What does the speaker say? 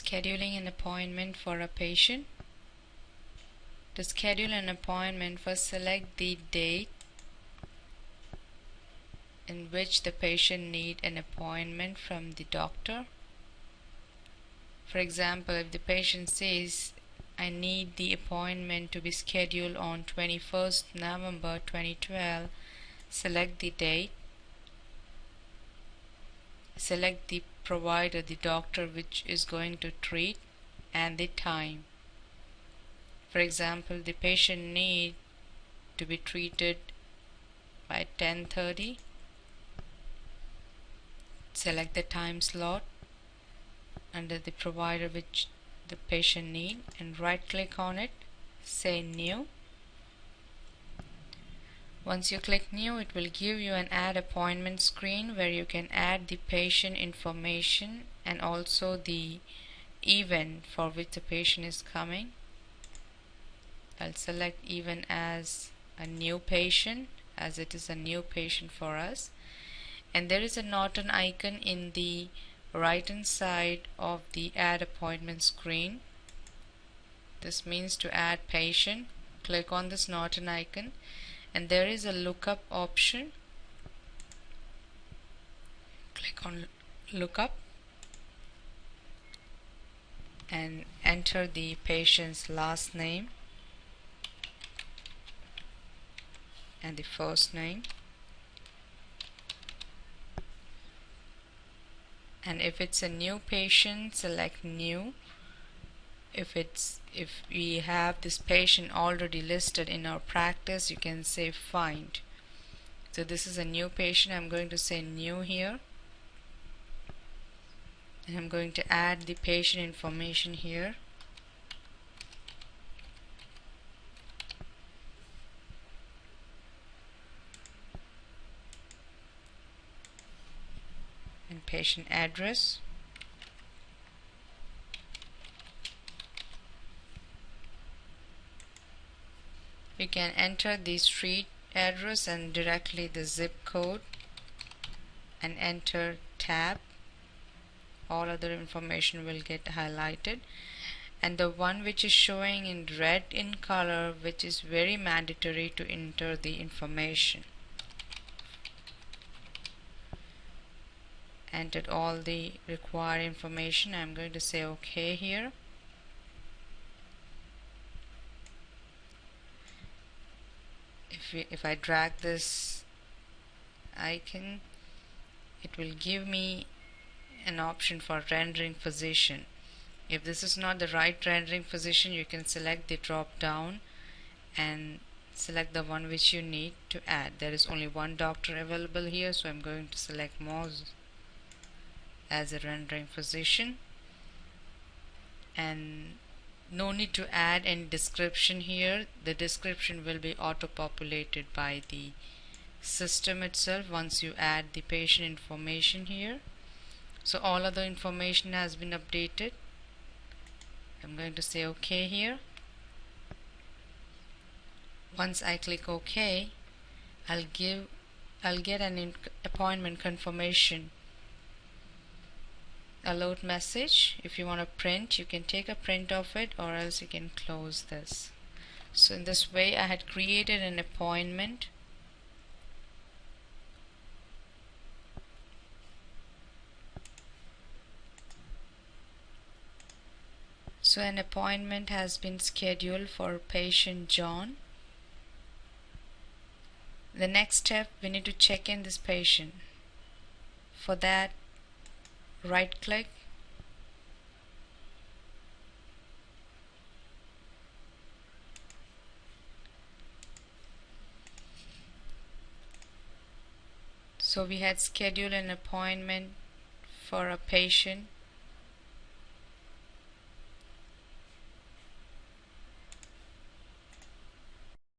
Scheduling an appointment for a patient. To schedule an appointment, first select the date in which the patient needs an appointment from the doctor. For example, if the patient says, I need the appointment to be scheduled on 21st November 2012, select the date, select the provider, the doctor which is going to treat, and the time. For example, the patient needs to be treated by 10:30. Select the time slot under the provider which the patient needs and right click on it, say new. Once you click new, it will give you an add appointment screen where you can add the patient information and also the event for which the patient is coming. I'll select event as a new patient, as it is a new patient for us. And there is a Norton icon in the right hand side of the add appointment screen. This means to add patient. Click on this Norton icon and there is a lookup option. Click on lookup and enter the patient's last name and the first name. And if it's a new patient, select new. If we have this patient already listed in our practice, you can say find. So this is a new patient. I'm going to say new here, and I'm going to add the patient information here. And patient address. You can enter the street address and directly the zip code and enter tab. All other information will get highlighted, and the one which is showing in red in color, which is very mandatory to enter the information. Entered all the required information. I'm going to say OK here. If I drag this icon, it will give me an option for rendering physician. If this is not the right rendering physician, you can select the drop down and select the one which you need to add. There is only one doctor available here, so I'm going to select Moz as a rendering physician. And no need to add any description here. The description will be auto-populated by the system itself once you add the patient information here. So all other information has been updated. I'm going to say OK here. Once I click OK, I'll get an appointment confirmation alert message. If you want to print, you can take a print of it, or else you can close this. So in this way I had created an appointment. So an appointment has been scheduled for patient John. The next step, we need to check in this patient. For that, right click, so we had scheduled an appointment for a patient